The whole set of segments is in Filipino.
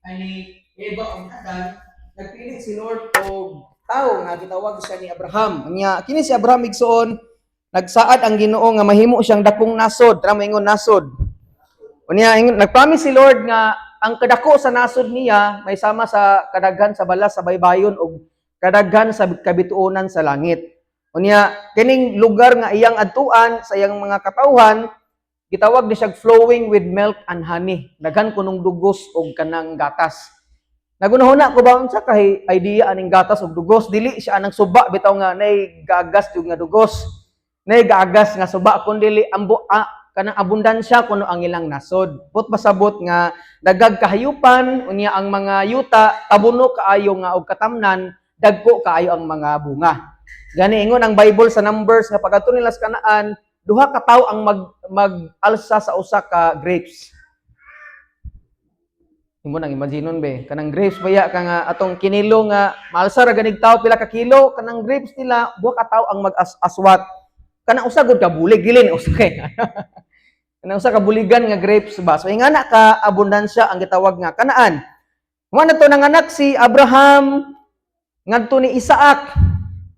ani Eva ang Adan, nagpilit si Lord og tao nga gitawag siya ni Abraham. Nya kini si Abraham igsoon, nagsaad ang Ginoo nga mahimo siyang dakong nasod, tara moingon nasod. Unya nagpromise si Lord nga ang kadako sa nasod niya may sama sa kadaghan sa balas sa baybayon ug kadaghan sa kabituonan sa langit. Unya kining lugar nga iyang adtuan sa iyang mga katawhan gitawag ni siya flowing with milk and honey. Daghan kunong dugos ug kanang gatas. Nagunahuna ko ba unsa kay idea aning gatas ug dugos? Dili siya anang suba bitaw nga nay gagas jud nga dugos. Nay gagas nga suba kun dili kanang abundansya kuno ang ilang nasod. Put pasabot nga dagag kahayupan unya ang mga yuta tabuno kaayo nga og katamnan dagko kaayo ang mga bunga. Gani ingon ang Bible sa Numbers nga pagadto nila sa Kanaan, duha ka tawo ang mag-alsa sa usa ka grapes. Imo nang imaginon be, kanang grapes baya ka nga atong kinilo nga maalsa ra ganig tawo pila ka kilo, kanang grapes nila duha ka tawo ang mag-aswat. Kanang usa gud ka bulig dili usa kay. Kanang usa ka buligan nga grapes ba. So ingana ka abundansya ang gitawag nga Kanaan. Mo na to nanganak si Abraham ngadto ni Isaac.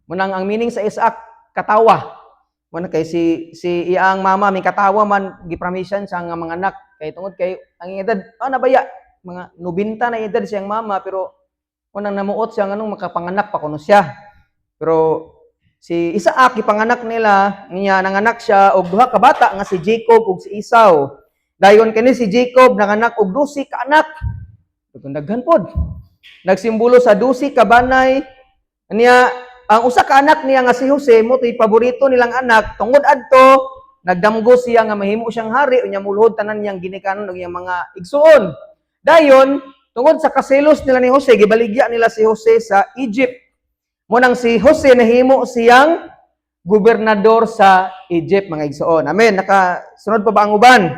Munang ang meaning sa Isaac katawa. Muna kay si iyang mama may katawa man gipromisan siya nga mga anak kay tungod kay ang edad nabaya mga 90 na edad siyang mama pero unang namuot siya nganong makapanganak pa kuno siya. Pero si Isaac ipanganak nila niya nanganak siya og duha ka bata nga si Jacob ug si Esau. Dayon kini si Jacob nanganak og 12 ka anak. Daghan pod. Nagsimbolo sa 12 ka banay niya. Ang usa ka anak niya nga si Jose mo to'y paborito nilang anak tungod adto nagdamgo siya nga mahimo siyang hari unya mulhod tanan niyang ginikanon ug iyang mga igsuon. Dayon tungod sa kaselos nila ni Jose gibaligya nila si Jose sa Egypt. Mo nang si Jose nahimo siyang gobernador sa Egypt mga igsuon. Amen. Nakasunod pa ba ang uban?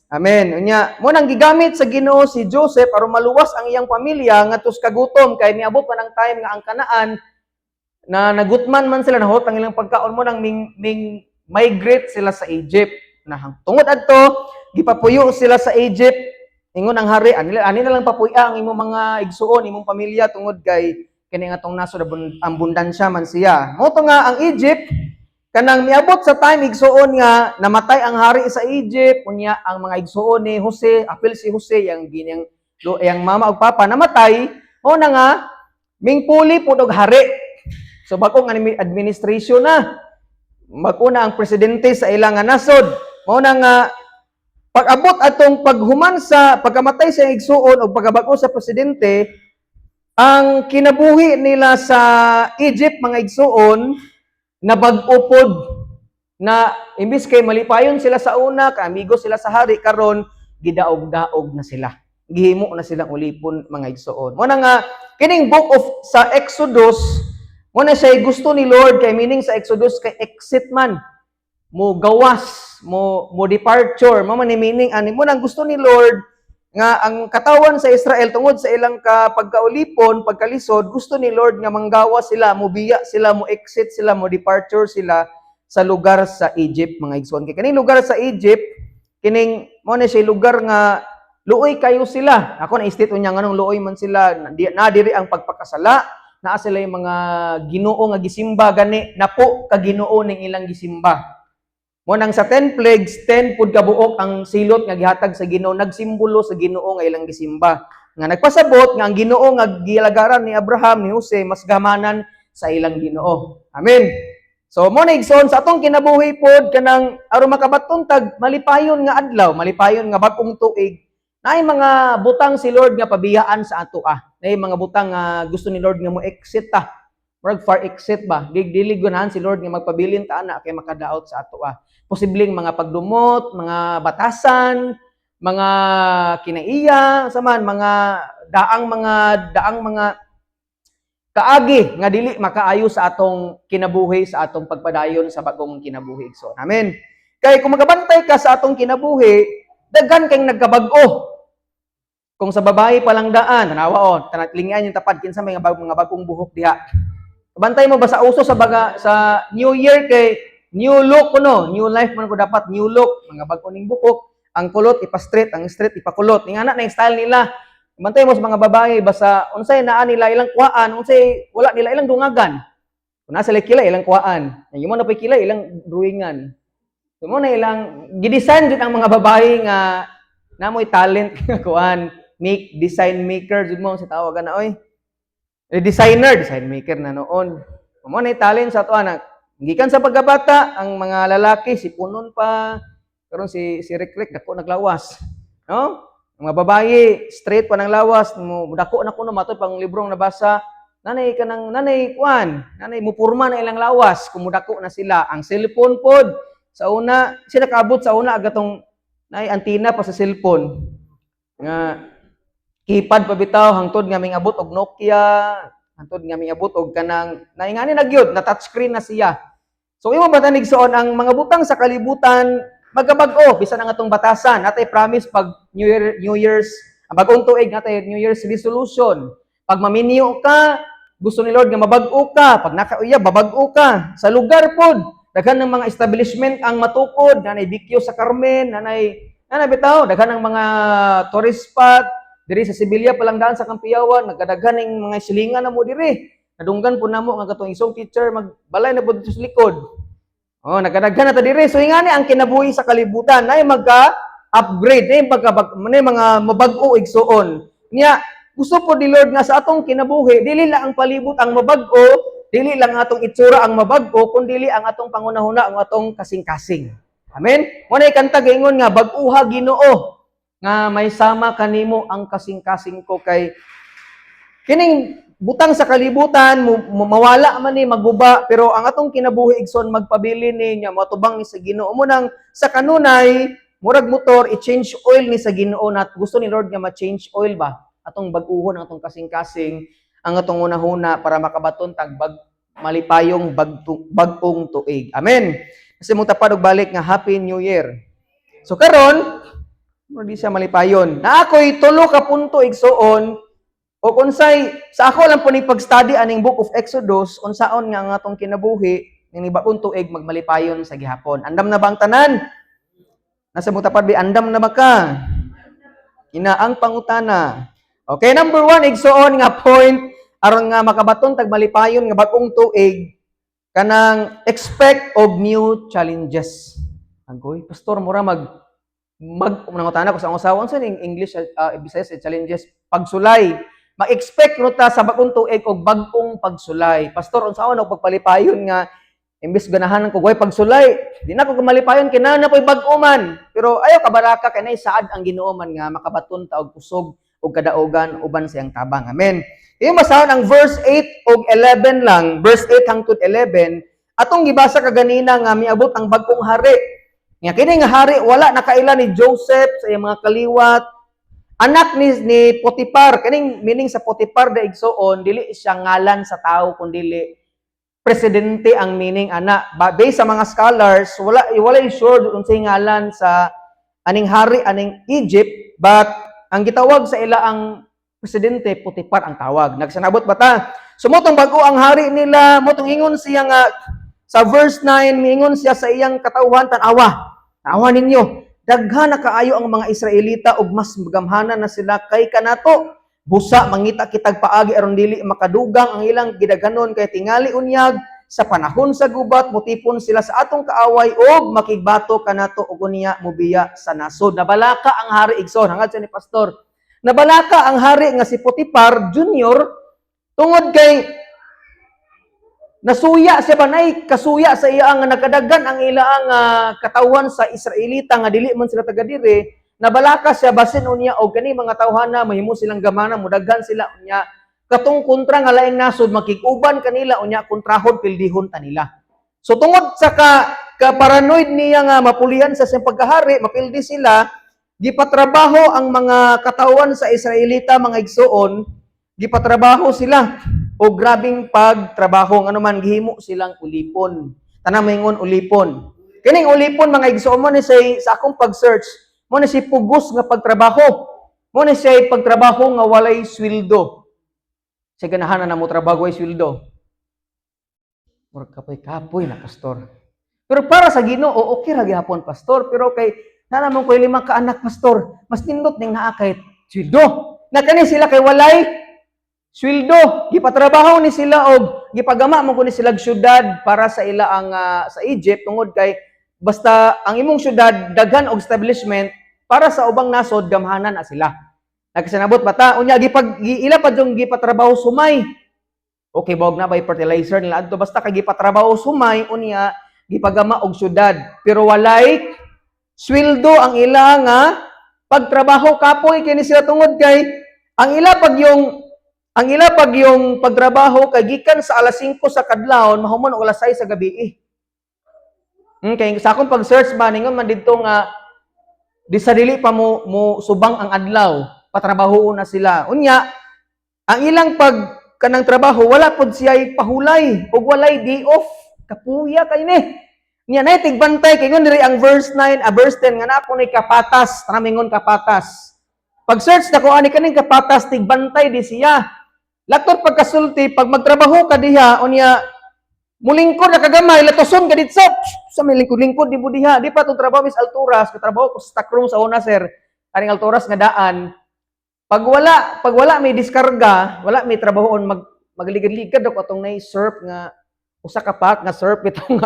Amen. Unya mo nang gigamit sa Ginoo si Joseph aron maluwas ang iyang pamilya ngadto sa kagutom kay niabot pa nang time nga ang Kanaan na nagutman man sila nahot ang ilang pagkaon mo nang migrate sila sa Egypt. Tungod adto gipapuyo sila sa Egypt. Ingon ang hari ani na lang papuya ang imong mga igsuon, imong pamilya tungod kay kini nga tong nasod abundansya man siya. Mo to nga ang Egypt kanang miabot sa time igsuon nga namatay ang hari sa Egypt unya ang mga igsuon ni Jose, apil si Jose yang mama ug papa namatay. Mo na nga mingpuli pud og hari. So bagong administration na. Maguna ang presidente sa ilang nasod. Mao na nga pag-abot atong paghuman sa pagkamatay sa igsuon o pagkabag-o sa presidente, ang kinabuhi nila sa Egypt mga igsuon nabag-o pod na imbis kay malipayon sila sa una, kaamigo sila sa hari karon gidaog-daog na sila. Gihimo na silang ulipon mga igsuon. Mao na nga kining book of sa Exodus muna siya gusto ni Lord kay meaning sa Exodus kay exit man mo gawas mo departure mo man ni meaning ani mo nang gusto ni Lord nga ang katawan sa Israel tungod sa ilang pagkaulipon pagkalisod gusto ni Lord nga manggawas sila mo biya sila mo exit sila mo departure sila sa lugar sa Egypt mga igsoon kay kining lugar sa Egypt kining mo na siya lugar nga luoy kayo sila ako na state unya nganong luoy man sila na diri ang pagpakasala naa sila yung mga Ginoo nga gisimba gani napo ka Ginoo ning ilang gisimba. Mo nang sa 10 plagues 10 pud ka buok ang silot nga gihatag sa Ginoo nagsimbolo sa Ginoo nga ilang gisimba. Nga nagpasabot nga ang Ginoo nga gilagaran ni Abraham ni Jose mas gamanan sa ilang Ginoo. Amen. So mo na igsoon sa atong kinabuhi pod kanang aron makabaton tag malipayon nga adlaw, malipayon nga bag-ong tuig. Naay mga butang si Lord nga pabiyaan sa ato Naay mga butang nga gusto ni Lord nga mo exit Murag far exit ba? Dili ganahan si Lord nga magpabilin ta ana kay makadaot sa ato Posibleng mga pagdumot, mga batasan, mga kinaiya, saman mga daang mga kaagi nga dili makaayo sa atong kinabuhi sa atong pagpadayon sa bagong kinabuhi. So, amen. Kay kung magabantay ka sa atong kinabuhi, daghan kayong nagkabag-o. Kung sa babae pa lang daan, tanawa tanatlingan yung tapad kinsa may mga bagong buhok diha. Bantay mo ba sa uso sa New Year kay new look kuno, new life man ko dapat new look, mga bag-o ning buhok, ang kulot ipa-straight, ang straight ipakulot. Ning ana na yung style nila. Bantay mo sa mga babae basta unsay naa nila ilang kuhaan, unsay wala nila ilang dungagan. Kung nasa kila ilang kuhaan, yung mo na pay kila ilang drawingan. So mo na ilang gidesign jud ang mga babae nga namoy talent kuan, make design maker jud mo sa tawagan na oy. Design maker na noon. Mo na talent sa ato anak. Gikan sa pagkabata, ang mga lalaki si punon pa, karon si Rikrek dako naglawas. No? Mga babae, straight pa ng lawas, dako na kuno matoy pang librong nabasa. Nanay kuan, nanay mupurma na ilang lawas, kumudako na sila. Ang cellphone pod sa una, sila kaabot sa una agatong nay antina pa sa cellphone. Nga keypad pa bitaw hangtod nga mingabot og Nokia, hangtod nga mingabot og kanang naingani nagyud na touchscreen na siya. So imo batanig soon ang mga butang sa kalibutan magabag-o bisan ang atong batasan natay promise pag New Year's ang bagong tuig natay New Year's resolution. Pag maminyo ka, gusto ni Lord nga mabag-o ka, pag nakauya babag-o ka. Sa lugar pod daghan ng mga establishment ang matukod, nanay Bikyo sa Carmen, nanay bitaw daghan ng mga tourist spot diri sa Sibilya palang daan sa Kampiyawan, nagkadaghan ng mga silingan na mo diri. Nadunggan po namo nga katong isong teacher magbalay na pud sa likod. Oh, nagkadaghan na ta diri. So ingani ang kinabuhi sa kalibutan nay magka-upgrade, nay mga mabag-o igsuon. Nya gusto po ni Lord nga sa atong kinabuhi dili lang ang palibot ang mabag-o, dili lang atong itsura ang mabag-o, kundi ang atong pangunahuna ang atong kasing-kasing. Amen. Mo na kanta gingon nga bag-uha Ginoo nga may sama kanimo ang kasing-kasing ko kay kining butang sa kalibutan mawala man ni magbuba pero ang atong kinabuhi igsoon magpabili ni nya matubang ni sa Ginoo mo nang sa kanunay murag motor i-change oil ni sa Ginoo nat gusto ni Lord nga ma-change oil ba atong bag-uhon ang atong kasing-kasing ang atong una-huna para makabaton tag malipayong bag-ong tuig. Amen. Kasi mo tapad og balik nga Happy New Year. So karon di siya malipayon. Na ako'y tulo ka punto igsuon o unsay sa ako lang po ni pag-study aning Book of Exodus unsaon nga ang atong kinabuhi ning bagong tuig magmalipayon sa gihapon. Andam na bang tanan? Nasa mo tapad bi andam na ba ka? Ang pangutana. Okay, number 1 igsuon nga point aron nga makabaton tag malipayon nga bagong tuig kanang expect of new challenges. Agoy, pastor mura nangutana ko sa akong usawa unsa ning English Bisaya sa challenges pagsulay. Ma-expect no ta sa bagong tuig og bagong pagsulay. Pastor unsaon og pagpalipayon nga imbes ganahan ko goy pagsulay, di na ko malipayon kinahanglan na po'y bag-o man. Pero ayaw kabaraka kay nay saad ang Ginoo man nga makabaton ta og kusog og kadaogan uban siyang tabang. Amen. Yung masahon ang verse 8 og 11 lang, verse 8 hangtod 11, atong gibasa kaganina nga miabot ang bagong hari. Nga kini nga hari wala nakaila ni Joseph sa iyang mga kaliwat. Anak ni Potiphar, kaning meaning sa Potiphar da igsoon dili siya ngalan sa tao kundi presidente ang meaning ana. Based sa mga scholars, wala sure unsay ngalan sa aning hari aning Egypt, but ang gitawag sa ila ang presidente Potiphar ang tawag. Nagsanabot ba ta? So motong bago ang hari nila, motong ingon siya nga sa verse 9, miingon siya sa iyang katawhan tanawa. Tanawa ninyo, daghan na kaayo ang mga Israelita ug mas magamhanan na sila kay kanato. Busa mangita kitag paagi aron dili makadugang ang ilang gidaghanon kay tingali unyag sa panahon sa gubat mutipon sila sa atong kaaway ug makigbato kanato ug unya mobiya sa nasod. Nabalaka ang hari igsoon hangad sa ni pastor. Nabalaka ang hari nga si Potiphar Jr. tungod kay nasuya siya ba nay kasuya sa iya nga nagkadaghan ang ilaang katawhan sa Israelita nga dili man sila taga diri. Nabalaka siya basin unya og kani mga tawhana mahimo silang gamana mudaghan sila unya katong kontra nga laing nasod makig-uban kanila unya kontrahon pildihon ta nila. So tungod sa ka-paranoid niya nga mapulihan sa siyang pagkahari, mapildi sila, gipatrabaho ang mga katawhan sa Israelita mga igsoon, gipatrabaho sila o grabing pagtrabaho ano man gihimo silang ulipon. Tanang maingon ulipon. Kining ulipon mga igsoon mo ni sa akong pag-search mo na si pugos nga pagtrabaho. Mo na siya pagtrabaho nga walay sweldo. Sa ganahan na mo trabaho ay sweldo. Murag kapoy na pastor. Pero para sa Ginoo okay ra gyapon pastor, pero kay na namon ko 5 ka anak pastor, mas nindot ning naa kay sweldo. Na kani sila kay walay sweldo, gipatrabaho ni sila og gipagama man ko ni sila syudad para sa ila ang sa Egypt tungod kay basta ang imong syudad daghan og establishment para sa ubang nasod gamhanan na sila. Nagsinabot bata unya ila pa yung gipatrabaho sumay. Okay, bawag na bay fertilizer nila adto basta kay gipatrabaho sumay unya gipagama og syudad pero walay sweldo ang ila nga pagtrabaho kapoy kini sila tungod kay ang ila pag yung pagtrabaho kay gikan sa alas 5 sa kadlawon mahumon og alas 6 sa gabi. Kay sa akong pag-search ba ningon man didto nga di sa dili pa mo subang ang adlaw, patrabaho na sila. Unya, ang ilang kanang trabaho wala pod siya'y pahulay ug walay day off. Kapuya kay ni. Nya nay tigbantay kay ngon diri ang verse 9, verse 10 nga na ako ni kapatas, tanamingon kapatas. Pag-search na ko ani kaning kapatas tigbantay di siya. Latot pagkasulti, pag magtrabaho ka diha, unya, mulingkod na kagamay, latoson ka ditsa, sa may lingkod-lingkod, di mo diha, di pa itong trabaho, Miss Alturas, katrabaho ko sa stockroom sa una, sir, aring Alturas nga daan, pag wala may diskarga, wala may trabahoon, magligad-ligad ako itong na-surf nga, usa ka pack nga surf itong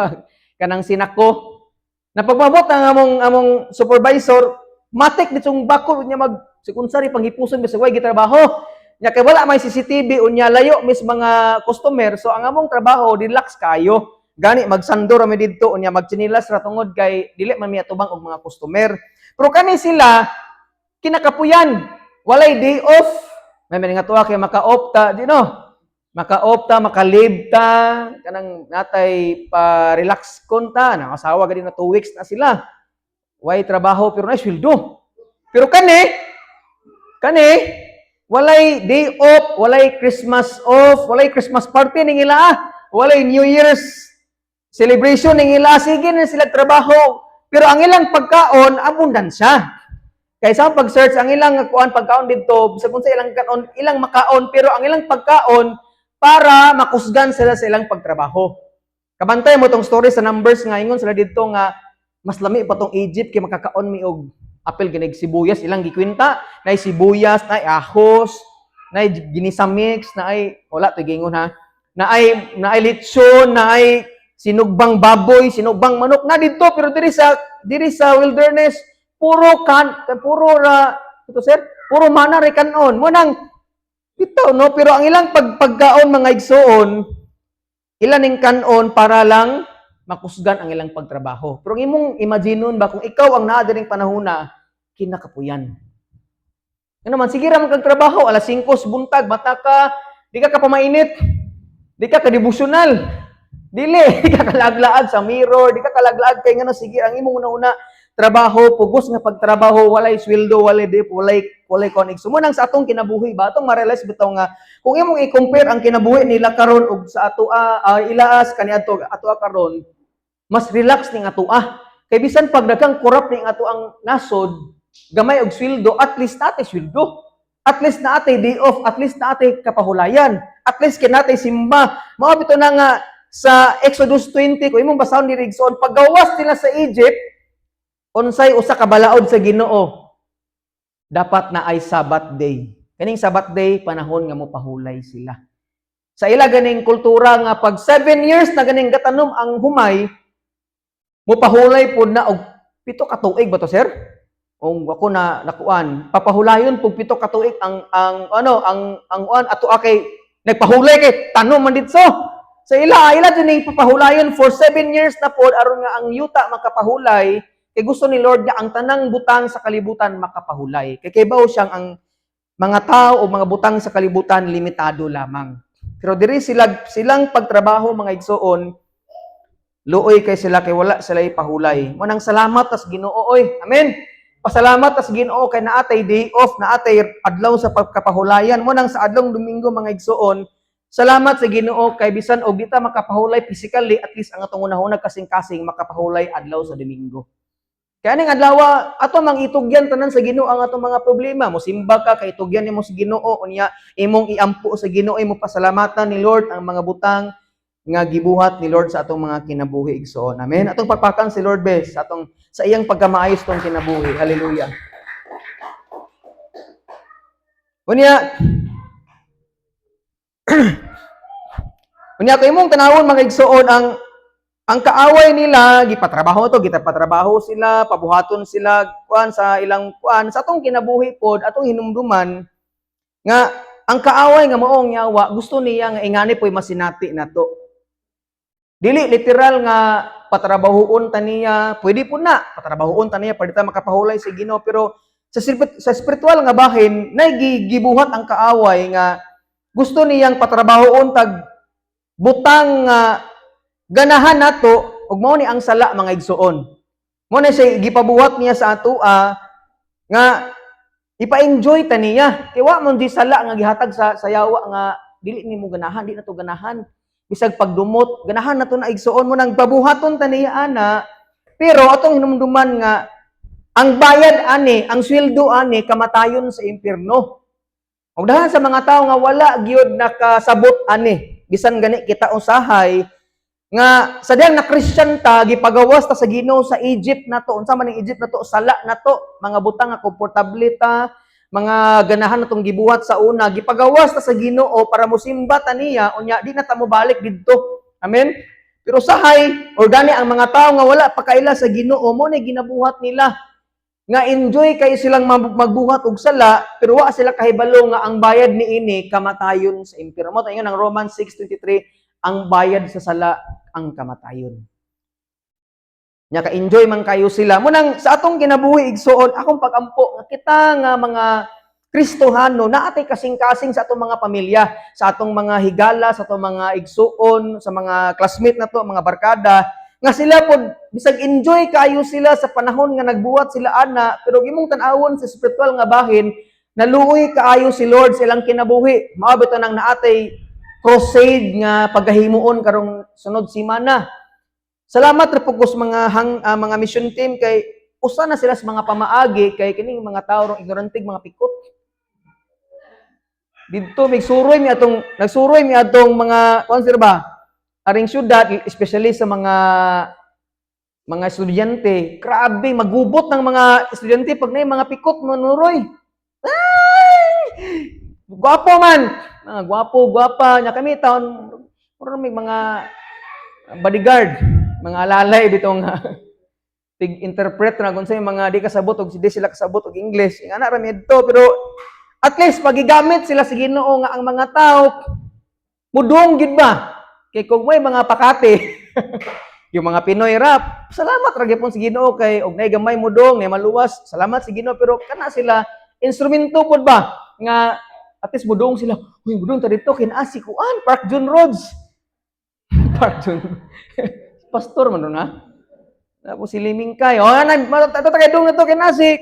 kanang sinako, na pagmabot ang among supervisor, matik ditong bakol, unya sikunsari, panghipuson, bisagway, gitrabaho, nya kay wala may CCTV unya layo mis mga customer so ang among trabaho relax kayo gani magsandor mi didto unya magchinilas ra tungod kay dili man mi atubang og mga customer pero kani sila kinakapuyan walay day off may nga tuwa kay maka-opta di no maka-opta makalibta kanang natay pa relax konta na asawa gadi na 2 weeks na sila way trabaho pero na sweldo pero kani walay day off, walay Christmas off, walay Christmas party ning ila, walay New Year's celebration ning ila, sige na sila trabaho. Pero ang ilang pagkaon, abundansya. Kaysa pag-search, ang ilang pagkaon dito, sa kung sa ilang makaon, pero ang ilang pagkaon, para makusgan sila sa ilang pagtrabaho. Kabantay mo tong story sa Numbers nga, ingon sila dito nga, mas lami pa tong Egypt, kay makakaon mi og apel ginig sibuyas ilang gikwenta nay sibuyas nay ahos nay ginisa mix nay wala to gingon ha nay lechon nay sinugbang baboy sinugbang manok na dito pero diri sa wilderness puro mana re kanon mo nang bitaw no pero ang ilang pagkaon mga igsoon ilan ning kanon para lang makusgan ang ilang pagtrabaho. Pero imong imaginon ba kung ikaw ang naa diring panahona, kinakapuyan. Ano man, sige ra man kag trabaho, alas 5 buntag, mata ka, di ka pamainit, di ka devotional, dili, di ka kalaglaag sa mirror, di ka kalaglaag kay ngano sige ang imong una-una trabaho, pugos nga pagtrabaho, walay sweldo, walay dip, walay connect. Sumunang sa atong kinabuhi ba, atong ma-realize bitaw nga kung imong i-compare ang kinabuhi nila karon ug sa ilaas kaniadto karon, mas relax ning atoa. Kay bisan pag daghang corrupt ning ato ang nasod, gamay og sweldo, at least natin sweldo. At least natin day off, at least natin kapahulayan. At least kinatay simba. Mao bito na nga sa Exodus 20 kung imong basahon ni Rigson, paggawas nila sa Egypt, unsay usa ka balaod sa Ginoo, dapat na ay Sabbath day. Kaning Sabbath day panahon nga mo pahulay sila. Sa ila ganing kultura nga pag 7 years na ganing gatanom ang humay, mupahulay po na og 7 ka tuig ba to sir? Kung ako na nakuan, papahulayon pug 7 ka tuig ang ato kay nagpahulay kay tanom man ditso. Sa ila din papahulayon for 7 years na pod aron nga ang yuta makapahulay kay gusto ni Lord nga ang tanang butang sa kalibutan makapahulay. Kay kaybaw siyang ang mga tao o mga butang sa kalibutan limitado lamang. Pero diri silang pagtrabaho mga igsoon, luoy kay sila kay wala sila ipahulay. Manang salamat tas Ginoo oy. Amen. Pasalamat tas Ginoo kay naatay day off, naatay adlaw sa pagkapahulayan. Manang sa adlong Domingo mga igsoon, salamat sa Ginoo kay bisan og dita makapahulay physically, at least ang atong unahunag kasing-kasing makapahulay adlaw sa Domingo. Kaya ning adlaw ato mang itugyan tanan sa Ginoo ang atong mga problema. Mosimba ka kay itugyan nimo sa Ginoo unya imong iampo sa Ginoo, imo pasalamatan ni Lord ang mga butang nga gibuhat ni Lord sa atong mga kinabuhi igsoon. Amen. Atong pagpakan si Lord bes sa iyang pagkamaayos tong kinabuhi. Hallelujah. Unya, unya kay mong tanawon mga igsoon ang kaaway nila gipatrabaho to, gitapatrabaho sila, pabuhaton sila kuan sa ilang kuan sa atong kinabuhi pod, atong hinumduman nga ang kaaway nga maong yawa gusto niya nga ingani po'y masinati nato. Dili literal nga patrabahoon ta niya, pwede po na patrabahoon ta niya para ta makapahulay si Ginoo, pero sa spiritual nga bahin gibuhat ang kaaway nga gusto niyang patrabahoon tag butang ganahan nato ug mao ni ang sala mga igsoon. Mo na siya gipabuhat niya sa ato nga ipa-enjoy ta niya. Kay wa man di sala nga gihatag sa yawa nga dili nimo ganahan, di na to ganahan. Bisag pagdumot, ganahan na to na igsoon mo nang pabuhaton ta niya ana. Pero atong hinumduman nga ang bayad ani, ang sweldo ani kamatayon sa impierno. Ug dahan sa mga tawo nga wala gyud nakasabot ani, bisan gani kita usahay nga sadyang na Christian ta gipagawas ta sa Ginoo sa Egypt nato. Unsa man ang Egypt nato? Sala nato, mga butang nga komportable ta, mga ganahan natong gibuhat sa una, gipagawas ta sa Ginoo para mosimba ta niya unya di na ta mo balik didto. Amen. Pero sahay or gani ang mga tawo nga wala pa kaila sa Ginoo mo ni ginabuhat nila nga enjoy kay silang magbuhat og sala pero wa sila kahibalo nga ang bayad niini kamatayon sa impierno. Mo tayo ng Romans 6:23, ang bayad sa sala ang kamatayon. Nya ka-enjoy man kayo sila. Munang sa atong kinabuhi igsoon, akong pagampo nga kita nga mga Kristohano na atay kasing-kasing sa atong mga pamilya, sa atong mga higala, sa atong mga igsuon, sa mga classmate nato, mga barkada, nga sila pod bisag enjoy kayo sila sa panahon nga nagbuhat sila ana, pero gimong tan-awon sa spiritual nga bahin, naluoy kaayo si Lord sa ilang kinabuhi. Mao bitaw nang naatay crusade nga pagkahimuon karong sunod semana. Salamat ra pugos mga mission team kay usa na sila sa mga pamaagi kay kining mga tawo rong ignorantig mga pikot. Didto nagsuroy mi atong mga konser ba? Aring syudad, especially sa mga estudyante. Grabe magubot ng mga estudyante pag na mga pikot manuroy. Ay! Gwapo man. Gwapo, gwapa. Nya kami taon, may mga bodyguard, mga alalay bitong tig-interpret na kung sa mga di kasabot og di sila kasabot og English. Nga na rami dito, pero at least pagigamit sila sa Ginoo nga ang mga tao mudong gid ba? Kay kung may mga pakate, yung mga Pinoy rap, salamat ra gyapon sa Ginoo kay og nay gamay mudong, nay maluwas, salamat sa Ginoo, pero kana sila instrumento pod ba nga at least mudong sila. Uy, mudong ta dito kinasi kuan Park John Roads. Park John. Pastor man na. Tapos si Liming Kay. Oh, tatay dong na to kinasi.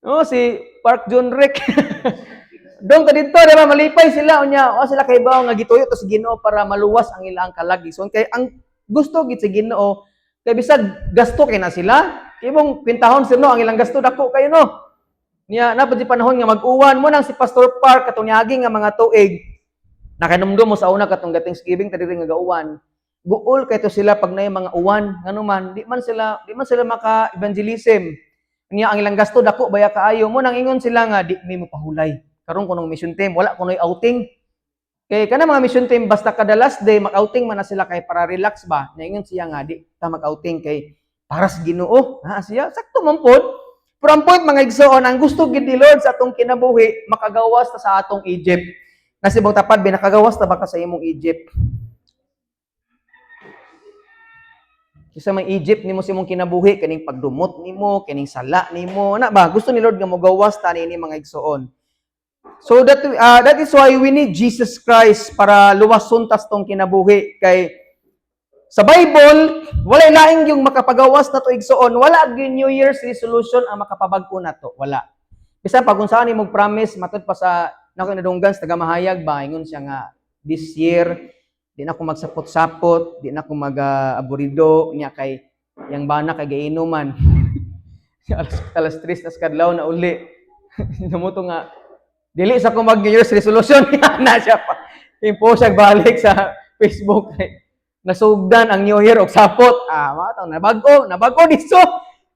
Oh, si Park John Rick. Dong ta dito diba malipay sila unya. O sila kay bawo nga gituyo to sa Ginoo para maluwas ang ilang kalagi. So kay ang gusto gid sa Ginoo kay bisag gasto kay na sila. Imong pintahon sino ang ilang gasto dako kayo no. Niya na pud panahon nga mag-uwan mo nang si Pastor Park katong niagi nga mga tuig. Nakanumdum mo sa una katong Thanksgiving ta diri nga gauwan. Guol kay to sila pag nay mga uwan ngano man di man sila maka-evangelism. Niya ang ilang gasto dako baya kaayo mo nang ingon sila nga di mi mo pahulay. Karon kunong mission team, wala kunoy outing. Kay kana mga mission team basta kada last day mag-outing man na sila kay para relax ba. Naingon siya nga di ta mag-outing kay para sa Ginoo. Ha siya sakto man pod. Pero ang point mga igsoon, ang gusto gid ni Lord sa atong kinabuhi makagawas ta sa atong Egypt. Nasibong tapad binakagawas ta ba ka sa imong Egypt? Isa man Egypt nimo sa imong kinabuhi kaning pagdumot nimo, kaning sala nimo, na ba? Gusto ni Lord nga mogawas ta niini mga igsoon. So that is why we need Jesus Christ para luwason tas tong kinabuhi kay sa Bible wala laing yung makapagawas na to igsoon, wala gyud New Year's resolution ang makapabag-o nato, wala. Bisan pag unsaan imong promise matud pa sa nako nadunggan sa tagamahayag ba ingon siya nga this year di na ako magsapot-sapot, di na ako mag-aburido nya kay yang bana kay gainuman. alas 3 tas kadlaw na uli. Namuto nga dili sa ko mag New Year's resolution na siya pa. Impo siya balik sa Facebook kay nasugdan ang New Year og sapot. Matang nabago dito.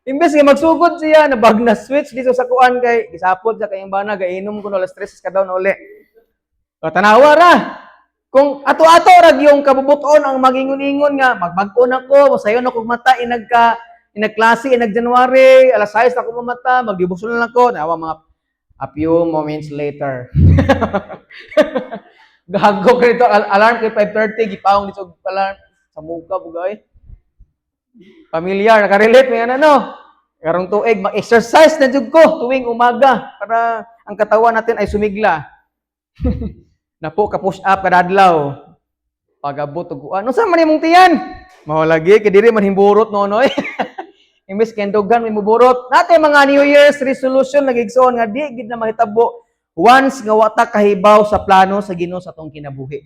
Imbes nga magsugod siya, nabag na switch dito sa kuan kay gisapod sa kayong bana, gainom ko no alas 3 ka daw na uli. O tanawa ra. Kung ato-ato rag yung kabubuton ang magingon-ingon nga magbag-o na ko, masayon ako mata inagklase inag January, alas 6 ako mamata, magdibusol na ko, nawa mga a few moments later. Gahagok rito alarm kay 5:30 gipaong dito alarm sa muka bugay. Familiar, nakarelate may ano. Karong tuig, mag-exercise na jud ko tuwing umaga para ang katawan natin ay sumigla. Napo ka push up kada adlaw. Pagabot og ano sa man imong tiyan? Mao lagi kay diri man himburot nonoy. Imbes kendogan may muburot. Nate mga New Year's resolution nagigsoon nga di gid na mahitabo once nga wata kahibaw sa plano sa Ginoo sa atong kinabuhi.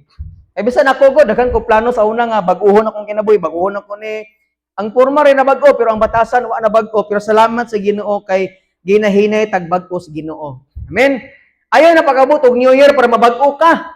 Ay bisan ako gud daghan ko plano sa una nga bag-ohon akong kinabuhi, bag-ohon ako ni ang porma rin na bag-o pero ang batasan wa na bag-o pero salamat sa Ginoo kay ginahinay tag bag-o sa Ginoo. Amen. Ayaw na pag-abot og New Year para mabag-o ka.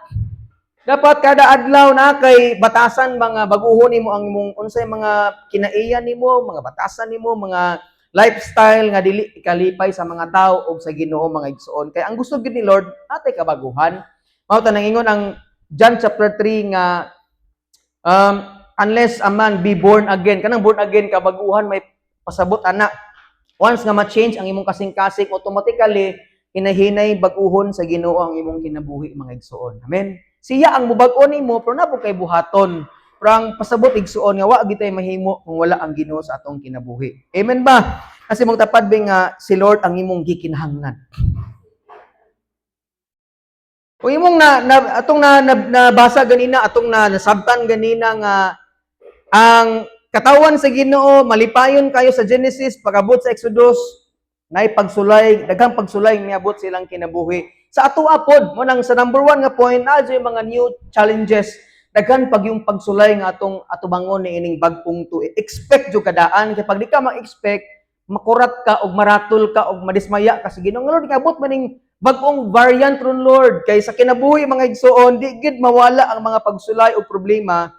Dapat kada adlaw na kay batasan mga baguhon nimo ang imong unsay mga kinaiyan nimo, mga batasan nimo, mga lifestyle nga dili ikalipay sa mga tao o sa Ginoo mga igsoon. Kay ang gusto gid ni Lord natay kabaguhan. Mao ta nangingon ang John chapter 3 nga unless a man be born again, kanang born again kabaguhan may pasabot ana. Once nga ma-change ang imong kasing-kasing automatically hinahinay bag-uhon sa Ginoo ang imong kinabuhi mga igsoon. Amen. Siya ang mubag-o nimo pero napo kay buhaton. Pero ang pasabot igsuon nga wa gitay mahimo kung wala ang Ginoo sa atong kinabuhi. Amen ba? Kasi mong tapad ba nga si Lord ang imong gikinahanglan. Kung imong nabasa ganina atong nasabtan ganina nga ang katawan sa Ginoo malipayon kayo sa Genesis pag-abot sa Exodus nay pagsulay, daghang pagsulay miabot silang kinabuhi. Sa ato apod, mo nang sa number 1 nga point na yung mga new challenges. Daghan pag yung pagsulay nga atong atubangon ni ining bagpong to. Expect jud kadaan kay pag di ka ma-expect, makurat ka og maratol ka og madismaya ka sa Ginoo. Lord, kabot man ning bagong variant ron Lord kay sa kinabuhi mga igsoon di gid mawala ang mga pagsulay o problema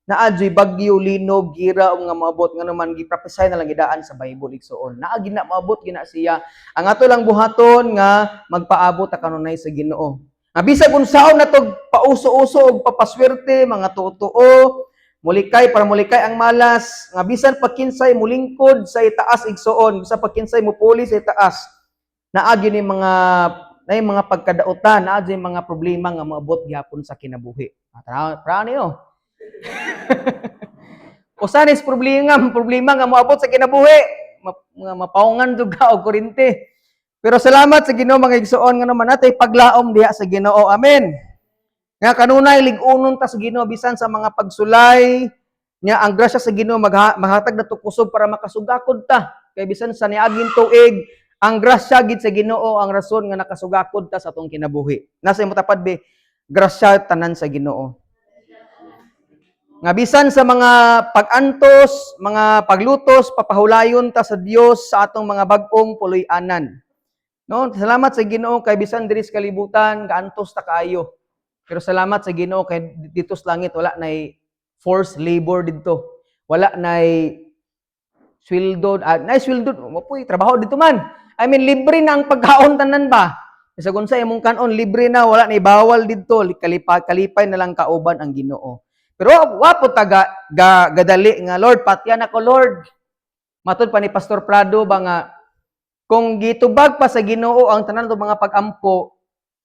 na adyoy bagyo, linog, gira o nga maabot nga naman giprophesy na lang gidaan sa Bible igsoon. Naa gina maabot gina siya. Ang ato lang buhaton nga magpaabot ta kanunay sa Ginoo. Nga bisag unsaon natog pauso-uso og papaswerte mga totoo, mulikay para mulikay ang malas, nga bisan pagkinsay mulingkod sa itaas igsoon, bisan pagkinsay mupuli sa itaas. Naa gini mga pagkadautan, naa gini mga problema nga maabot gyapon sa kinabuhi. Para niyo. Usa nis problema nga moabot sa kinabuhi, mapaungan jud ka og kuryente. Pero salamat sa Ginoo mga igsoon nga naman natay paglaom diha sa Ginoo. Amen. Nga kanunay lig-unon ta sa Ginoo bisan sa mga pagsulay nya ang grasya sa Ginoo mahatag nato kusog para makasugakod ta. Kay bisan sa niaging tuig, ang grasya gid sa Ginoo ang rason nga nakasugakod ta sa atong kinabuhi. Nasa imo tapad be, grasya tanan sa Ginoo. Nga bisan sa mga pag-antos, mga paglutos, papahulayon ta sa Dios sa atong mga bag-ong puloy-anan. No, salamat sa Ginoo kay bisan diri sa kalibutan gaantos ta kaayo. Pero salamat sa Ginoo kay dito sa langit wala nay forced labor didto. Wala nay sweldo, mapoy trabaho dito man. I mean libre na ang pagkaon tanan ba? Sa unsa imong kanon libre na wala nay bawal didto, kalipay na lang kauban ang Ginoo. Pero wapo taga gadali nga Lord, patyan ako Lord. Matod pa ni Pastor Prado ba nga kung gitubag pa sa Ginoo ang tanan ng mga pag-ampo,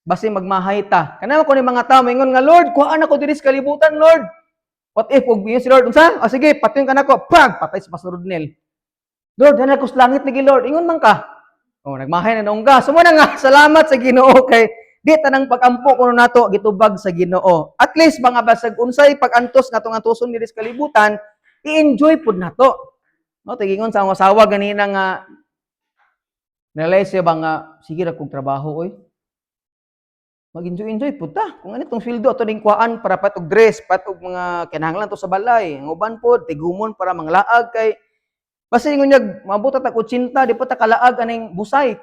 basi magmahay ta. Kanamo ko ni mga tao mingon nga Lord, kuhaan ako diri sa kalibutan Lord. What if ug si Lord unsa? Sige, patyon ka nako. Pag patay si Pastor Rodnel. Lord, dana ko sa langit lagi Lord. Ingon man ka. Oh, nagmahay na naungga. Sumo na nga salamat sa Ginoo kay di tanang pag-ampo kuno nato gitubag sa Ginoo. At least mga basag unsay pag-antos natong antuson diri sa kalibutan, i-enjoy pud nato. No, tigingon sa akong asawa ganina nga narealize ba nga sige ra kog trabaho oy. Mag-enjoy pud ta. Kung anitong sweldo ato ning kuan para patog dress, patog mga kinahanglan to sa balay. Ang uban pod tigumon para manglaag kay basta ingon niya maabot ta 80 di pa ta kalaag aning busay.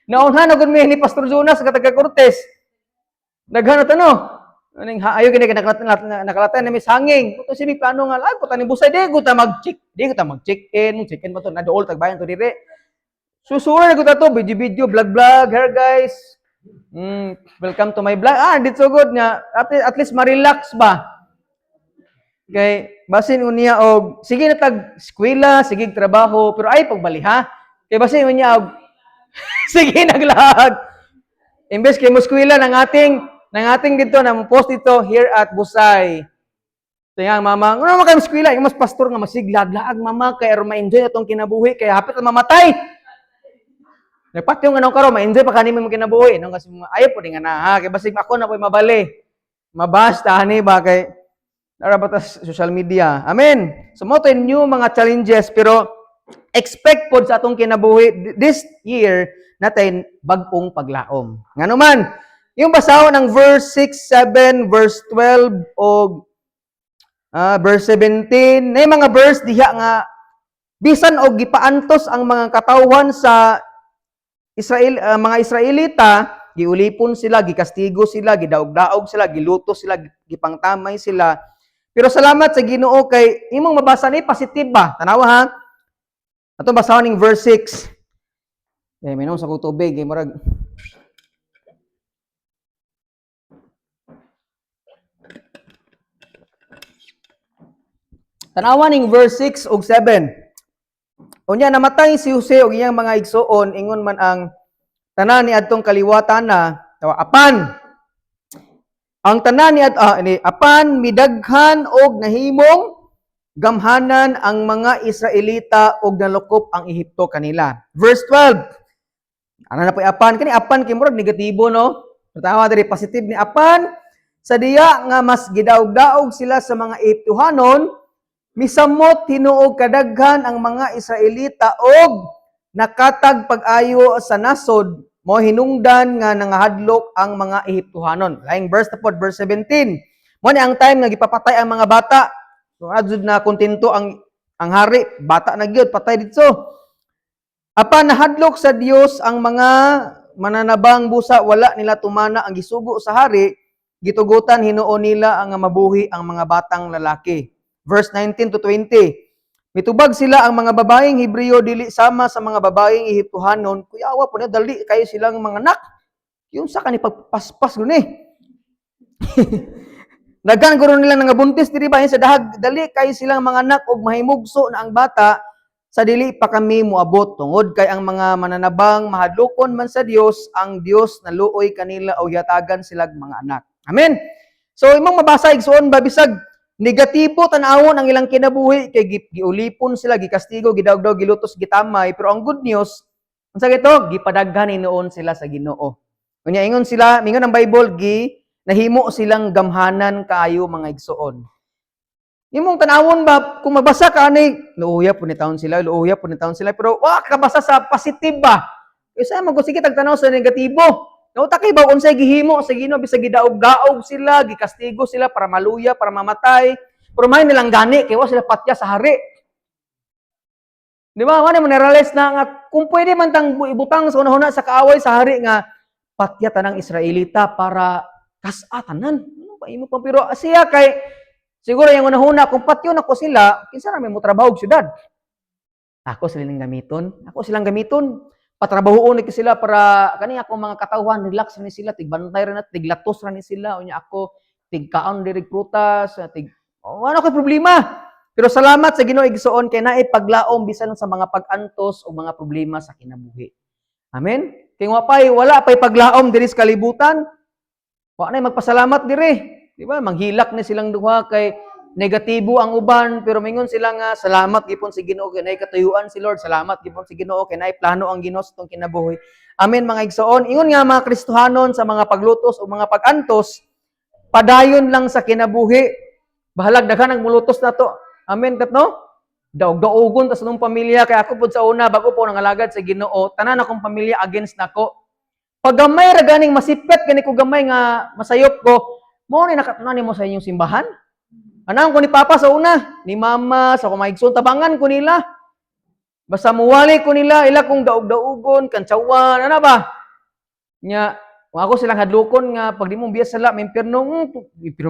Naunhan na gud mi ni Pastor Jonas sa taga Cortez. Daghan na no. Aning ayo gini nakalatan na mis hanging. Kuto sini plano nga lag puta ni busay di ko ta mag-check. Di ko ta check-in pa to na dool tagbayan to dire. Susura ko ta to video vlog here guys. Welcome to my vlog. Dito good nga at least ma-relax ba. Kay basin unya og sige na tag eskwela, sige trabaho, pero ay pagbaliha. Kay basin unya og sige naglag. Imbes kay mo eskwela ng ating dito na post dito here at Busay. So yang mama, ano naman kayo eskwela? Yung mas pastor nga masiglag-laag mama kay aron ma-enjoy atong kinabuhi kay hapit na mamatay. Nagpatyo nga nang karo ma-enjoy pa kanimo mo kinabuhi. Nang kasi ayaw po nga na ha kay basig ako na po'y mabali. Mabasta ani ba kay narabatas social media. Amen. So mo to new mga challenges pero expect pod sa atong kinabuhi this year natin bagpong paglaom. Nganuman, yung basahon ng verse 6, 7, verse 12 o verse 17, na mga verse diha nga bisan og gipaantos ang mga katawhan sa Israel, mga Israelita, giulipon sila, gikastigo sila, gidaog-daog sila, giluto sila, gipangtamay sila. Pero salamat sa Ginoo kay imong mabasa ni positive ba? Tanawa ha. Ato basahon ning verse 6. Minom sa kong tubig, murag tanawa ning verse 6 ug 7. Unya namatay si Jose ug iyang mga igsoon ingon man ang tanan ni adtong kaliwatan na apan ang tanan ni apan midaghan og nahimong gamhanan ang mga Israelita og nalukop ang Ehipto kanila. Verse 12. Ano na po apan kani apan kay murag negatibo no. Tawa diri positive ni apan sa diya nga mas gidaog-daog sila sa mga Ehiptohanon misamot tinuog kadaghan ang mga Israelita og nakatag pag-ayo sa nasod mo hinungdan nga nangahadlok ang mga Ehiptohanon. Laing verse tapod verse 17. Mo ni ang time nga gipapatay ang mga bata. So adjud na kontento ang hari, bata na gyud patay dito. Apan nahadlok sa Dios ang mga mananabang busa wala nila tumana ang gisugo sa hari, gitugutan hinuon nila ang mabuhi ang mga batang lalaki. Verse 19 to 20. Mitubag sila ang mga babaeng Hebreo dili sama sa mga babaeng Ehiptohanon. Kuyawa po na dali kayo silang mga anak. Yung sa kanil pagpaspas guni. Daghan guro nila nga buntis diri ba sa dahag dali kayo silang mga anak og mahimugso na ang bata sa dili pa kami moabot tungod kay ang mga mananabang mahadlokon man sa Dios ang Dios naluoy kanila o yatagan silang mga anak. Amen. So imong mabasa igsuon ba bisag negatibo tan-awon ang ilang kinabuhi kay giulipon sila, gikastigo, gidaog-daog, gilutos, gitamay, pero ang good news unsa gito gipadaghan noon sila sa Ginoo. Unya ingon sila, mingon ang Bible nahimo silang gamhanan kaayo mga igsuon. Imong tan-awon ba kung mabasa ka ani luuya po ni taon sila, pero kabasa sa positive ba? Isa mo sige tagtanaw sa negatibo. Nauta kay ba unsay gihimo sa Ginoo bisag gidaog-daog sila, gikastigo sila para maluya, para mamatay. Pero may nilang gani kay wa sila patya sa hari. Di ba? Wala mo na-realize na nga kung pwede man tang ibutang sa una-una sa kaaway sa hari nga patya tanang Israelita para kasatanan. Ano ba imo pa pero siya kay siguro yung una-una kung patyo na ko sila, kinsa ra may mo trabaho og syudad. Ako silang gamiton. Patrabahoon ni sila para kani ako mga katawhan relax ni sila tigbantay ra na tiglatos ra ni sila unya ako tigkaon diri prutas ano kay problema pero salamat sa Ginoo igsuon kay naay paglaom bisan sa mga pag-antos o mga problema sa kinabuhi. Amen. Kay wala pay paglaom diri sa kalibutan. Wa nay magpasalamat diri, di ba? Manghilak ni silang duha kay negatibo ang uban pero mingon sila nga salamat gipon si Ginoo kay naay katuyuan si Lord, salamat gipon si Ginoo kay naay plano ang Ginoo sa tong kinabuhi. Amen mga igsoon. Ingon nga mga Kristohanon sa mga paglutos o mga pag-antos padayon lang sa kinabuhi. Bahalag daghan ang mulutos nato. Amen kat no? Daog-daogon ta sa tong pamilya kay ako pud sa una bago po nangalagad sa Ginoo, tanan akong pamilya against nako. Pag gamay ra ganing masipet kani ko gamay nga masayop ko, mo ni nakatunan mo sa inyong simbahan. Anang ko ni Papa sa una, ni Mama, sa kumaigsoon, tabangan ko nila. Basta muwali ko nila, ila kong daog-daugon, kantsawan, ano ba? Nya, Kung ako silang hadlokon nga pag di mo biya sala may impierno,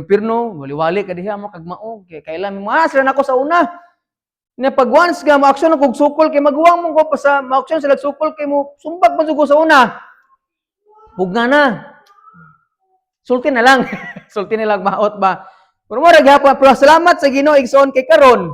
pirno, wali-wali ka diha mo kag mao. Kay kailan mo sila nako sa una. Na pag once nga ma-action og sukol kay maguwang mo ko pa sa ma-action sila sukol kay mo sumbag man sugo sa una. Hugna na. Sulti na lang. Sulti na lang maot ba. Pero mo ra gyapon pero salamat sa Ginoo igsoon kay karon.